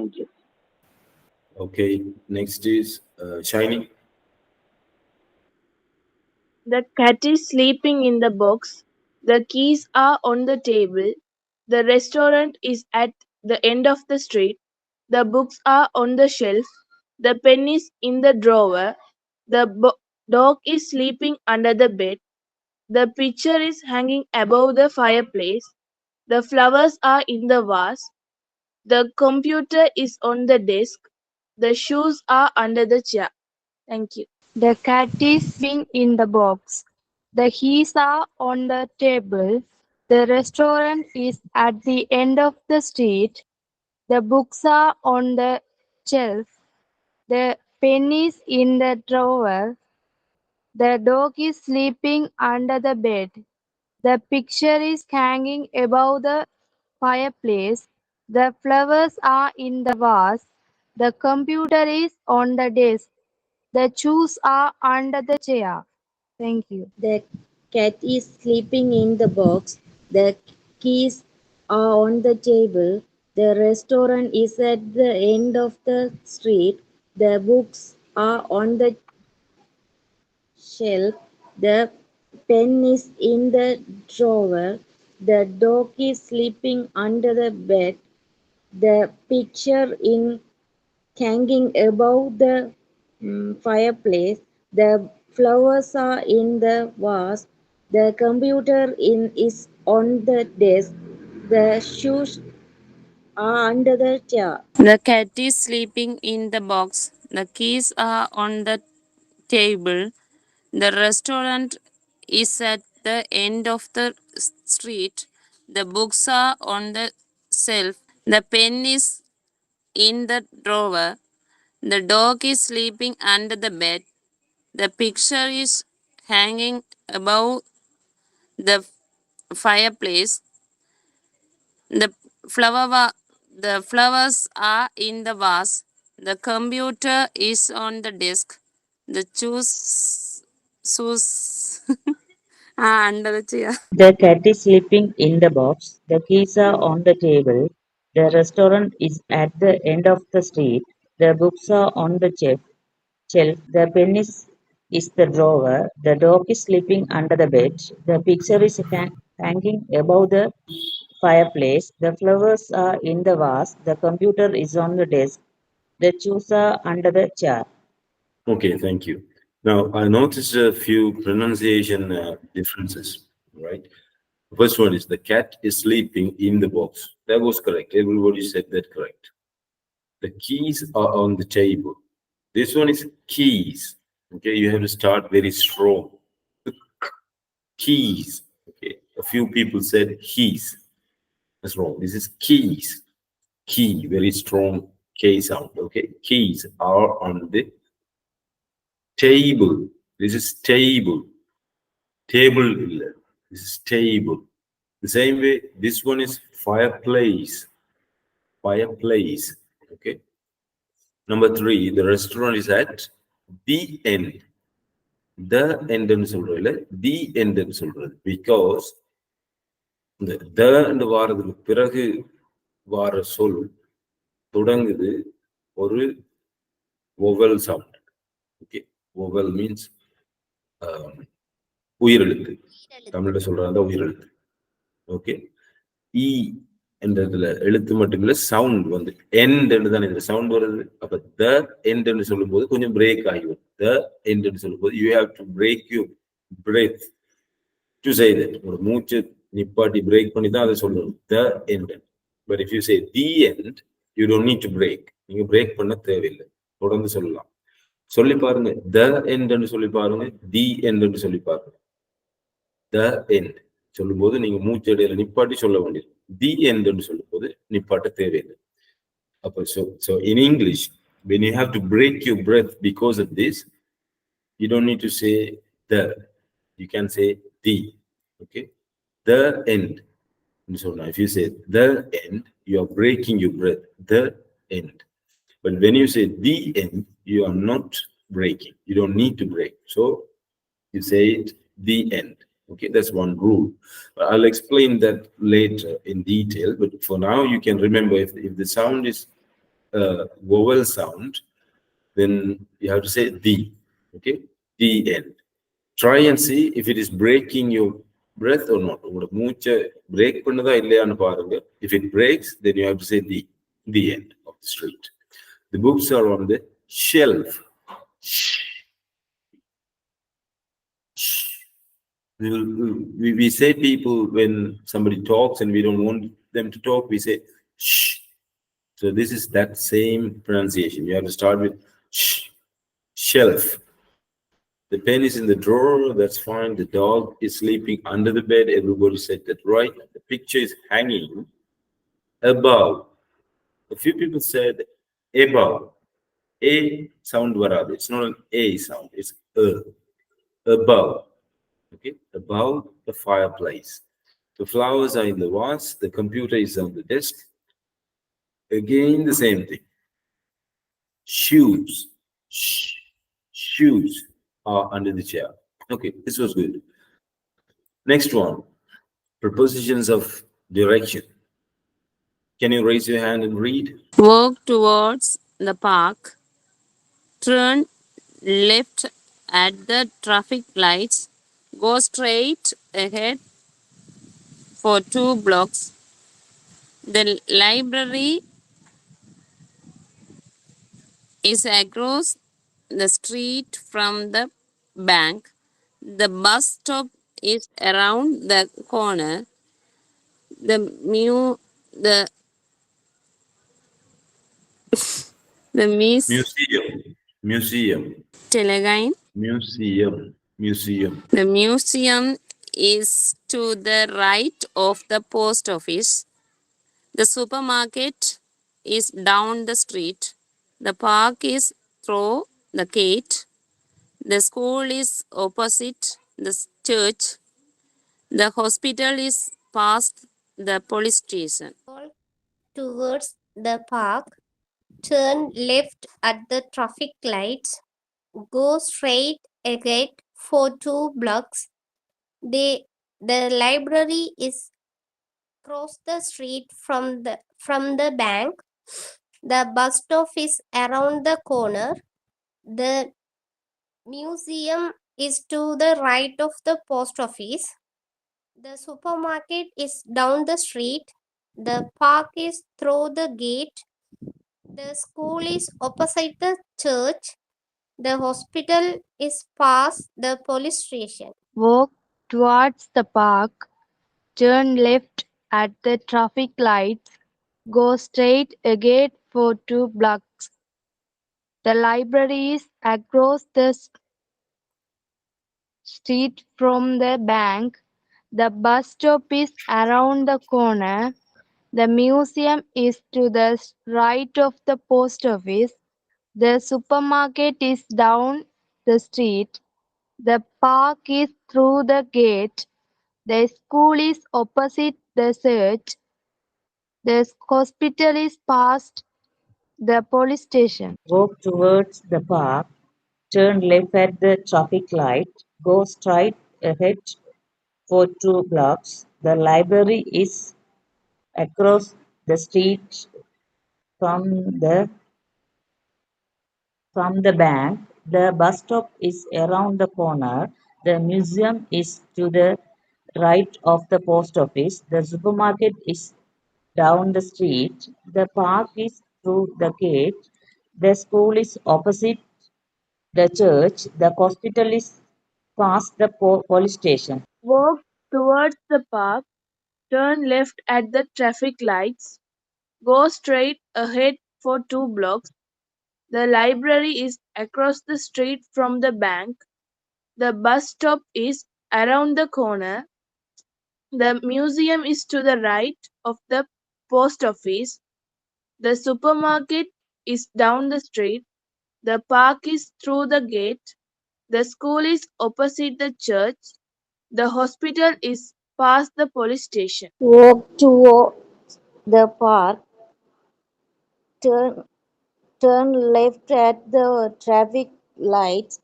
Thank you. Okay, next is Shiny. The cat is sleeping in the box. The keys are on the table. The restaurant is at the end of the street. The books are on the shelf. The pen is in the drawer. The dog is sleeping under the bed. The picture is hanging above the fireplace. The flowers are in the vase. The computer is on the desk. The shoes are under the chair. Thank you. The cat is sleeping in the box. The keys are on the table. The restaurant is at the end of the street. The books are on the shelf. The pen is in the drawer. The dog is sleeping under the bed. The picture is hanging above the fireplace. The flowers are in the vase. The computer is on the desk. The shoes are under the chair. Thank you. The cat is sleeping in the box. The keys are on the table. The restaurant is at the end of the street. The books are on the shelf. The pen is in the drawer. The dog is sleeping under the bed. The picture in hanging above the fireplace. The flowers are in the vase. The computer is on the desk. The shoes are under the chair. The cat is sleeping in the box. The keys are on the table. The restaurant is at the end of the street. The books are on the shelf. The pen is in the drawer. The dog is sleeping under the bed. The picture is hanging above the fireplace. The the flowers are in the vase. The computer is on the desk. The shoes are under the chair. The cat is sleeping in the box. The keys are on the table. The restaurant is at the end of the street. The books are on the shelf. The pen is the drawer. The dog is sleeping under the bed. The picture is hanging above the fireplace. The flowers are in the vase. The computer is on the desk. The shoes are under the chair. Okay, thank you. Now, I noticed a few pronunciation differences, right? The first one is the cat is sleeping in the box. That was correct. Everybody said that correct. The keys are on the table. This one is keys. Okay, you have to start very strong. Keys. Okay, a few people said keys. That's wrong. This is keys. Key, very strong K sound. Okay, keys are on the table. This is table. Table. This is table. The same way, this one is fireplace. Fireplace. Okay. Number 3, the restaurant is at the end. The end ன்னு சொல்றோம் இல்ல, the end ன்னு சொல்றது. Because the and வாரதுக்கு பிறகு வார சொல் தொடங்குது ஒரு vowel sound. Okay. Vowel means உயிரெழுத்து. தமிழ்ல சொல்றாங்க உயிரெழுத்து. ஓகே. இ என்றதுல எழுத்து மட்டும் இல்ல, சவுண்ட் வந்து எண்ட் தான் இதுல சவுண்ட் வருது. அப்ப த எண்ட் சொல்லும்போது கொஞ்சம் பிரேக் ஆகிடும். த எண்ட் சொல்லும்போது you have to break you breath to say that. ஒரு மூச்சு நிப்பாட்டி பிரேக் பண்ணி தான் அதை சொல்லணும். The end. But if you say the end, you don't need to break. நீங்க பிரேக் பண்ண தேவையில்லை, தொடர்ந்து சொல்லலாம். சொல்லி பாருங்க. த எண்ட் சொல்லி பாருங்க, தி எண்ட் சொல்லி பாருங்க. த எண்ட் சொல்லும்போது நீங்க மூச்சு இடையில நிப்பாட்டி சொல்ல வேண்டியது. தி எண்ட் சொல்லும்போது நிப்பாட்ட தேவையில்லை. அப்ப so in English, when you have to break your breath because of this, you don't need to say the, you can say the. Okay, the end. So now if you say the end, you are breaking your breath. The end. But when you say the end, you are not breaking. You don't need to break. So you say it the end. Okay, that's one rule. I'll explain that later in detail. But for now, you can remember if the sound is a vowel sound, then you have to say the. Okay, the end. Try and see if it is breaking your breath or not. உங்களோட மூச்சை break பண்ணுதா இல்லையான்னு பாருங்க. If it breaks, then you have to say the end of the street. The books are on the shelf. We say people when somebody talks and we don't want them to talk, we say shh. So this is that same pronunciation. You have to start with shh. Shelf. The pen is in the drawer, that's fine. The dog is sleeping under the bed. Everybody said that right. The picture is hanging above. A few people said above. A sound varad. It's not an A sound, it's a. Above. Okay, above the fireplace. The flowers are in the vase. The computer is on the desk. Again, the same thing. Shoes. Shoes are under the chair. Okay, this was good. Next one. Prepositions of direction. Can you raise your hand and read? Walk towards the park. Turn left at the traffic lights. Go straight ahead for 2 blocks. The library is across the street from the bank. The bus stop is around the corner. The mu the the miss Museum. Museum. Tell again. Museum. Museum. The museum is to the right of the post office. The supermarket is down the street. The park is through the gate. The school is opposite the church. The hospital is past the police station. Towards the park, turn left at the traffic lights, go straight ahead for 2 blocks. The library is across the street from the bank. The bus stop is around the corner. The museum is to the right of the post office. The supermarket is down the street. The park is through the gate. The school is opposite the church. The hospital is past the police station. Walk towards the park, turn left at the traffic lights, go straight ahead for 2 blocks. The library is across the street from the bank. The bus stop is around the corner. The museum is to the right of the post office. The supermarket is down the street. The park is through the gate. The school is opposite the church. The hospital is past the police station. Walk towards the park, turn left at the traffic light, go straight ahead for 2 blocks. The library is across the street from the from the bank. The bus stop is around the corner. The museum is to the right of the post office. The supermarket is down the street. The park is through the gate. The school is opposite the church. The hospital is past the police station. Walk towards the park, turn left at the traffic lights, go straight ahead for 2 blocks. The library is across the street from the bank. The bus stop is around the corner. The museum is to the right of the post office. The supermarket is down the street. The park is through the gate. The school is opposite the church. The hospital is past the police station. Walk towards the park, turn, turn left at the traffic lights,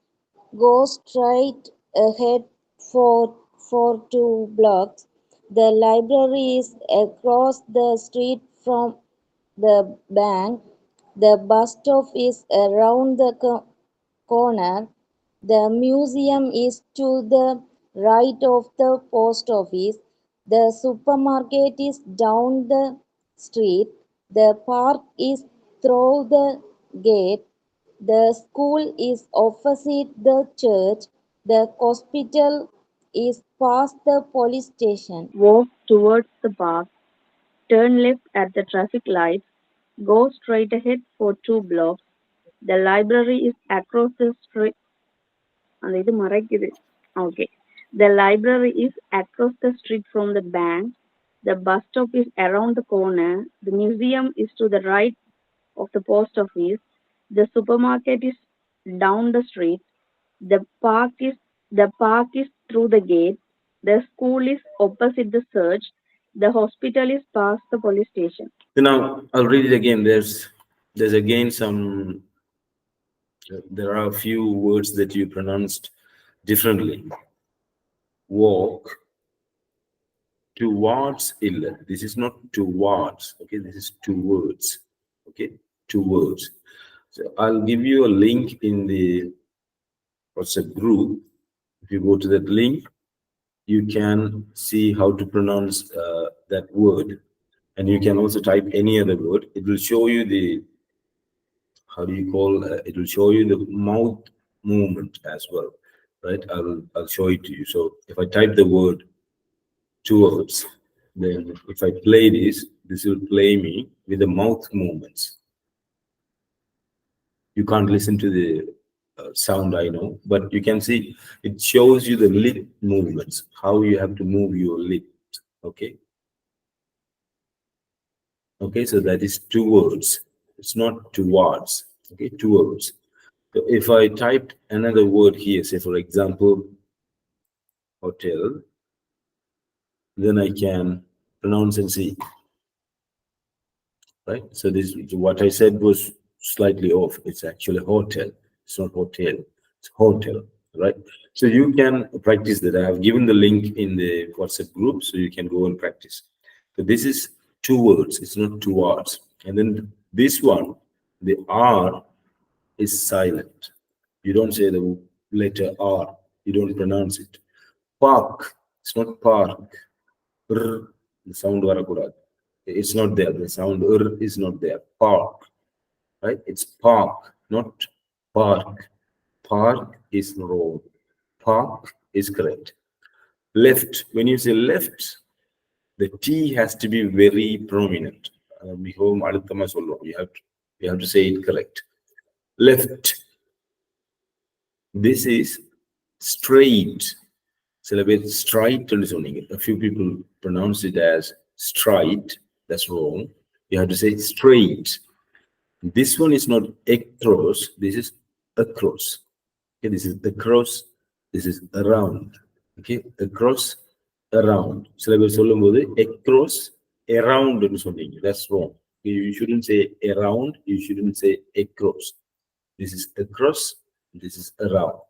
go straight ahead for 2 blocks. The library is across the street from the bank. The bus stop is around the corner. The museum is to the right of the post office. The supermarket is down the street. The park is through the gate. The school is opposite the church. The hospital is past the police station. Walk towards the park, turn left at the traffic lights, go straight ahead for 2 blocks. The library is across the street. அந்த இது மறைக்குது. Okay. The library is across the street from the bank. The bus stop is around the corner. The museum is to the right of the post office. The supermarket is down the street. The park is the park is through the gate. The school is opposite the church. The hospital is past the police station. So now I'll read it again. There's again some. There are a few words that you pronounced differently. Walk towards illa. This is not towards. Okay, this is towards. Okay, towards. So I'll give you a link in the WhatsApp group. If you go to that link, you can see how to pronounce that word, and you can also type any other word. It will show you the how do you call it will show you the mouth movement as well, right? I'll show it to you. So if I type the word towards, then if I play this will play me with the mouth movements. You can't listen to the sound, I know, but you can see it shows you the lip movements, how you have to move your lips. Okay, so that is towards. It's not towards. Okay, towards. So if I typed another word here, say for example hotel, then I can pronounce and see, right? So this, what I said was slightly off. It's actually hotel. It's not hotel. It's hotel, right? So you can practice that. I have given the link in the WhatsApp group, so you can go and practice. So this is two words. It's not towards. And then this one, the R is silent. You don't say the letter R. You don't pronounce it. Park. It's not park. The sound varakurad. It's not there. The sound is not there. Park, right? It's park, not park. Park is wrong. Park is correct. Left. When you say left, the T has to be very prominent. You have to say it correct. Left. This is straight. Straight. A few people pronounce it as straight. That's wrong. You have to say straight. This one is not across. This is across. Okay, this is across. This is around. Okay, across, around. Across, around. That's wrong. You shouldn't say around. You shouldn't say across. This is across. This is around.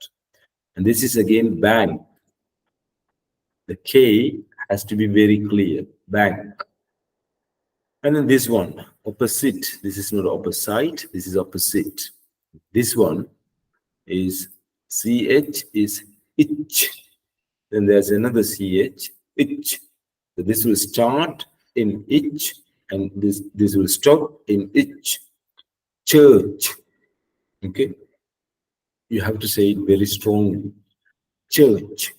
And this is again bank. The K has to be very clear. Bank. And then this one, opposite. This is not opposite. This is opposite. This one is CH is itch. Then there's another CH, itch. So this will start in itch, and this will stop in itch. Church. Okay. You have to say it very strongly. Church.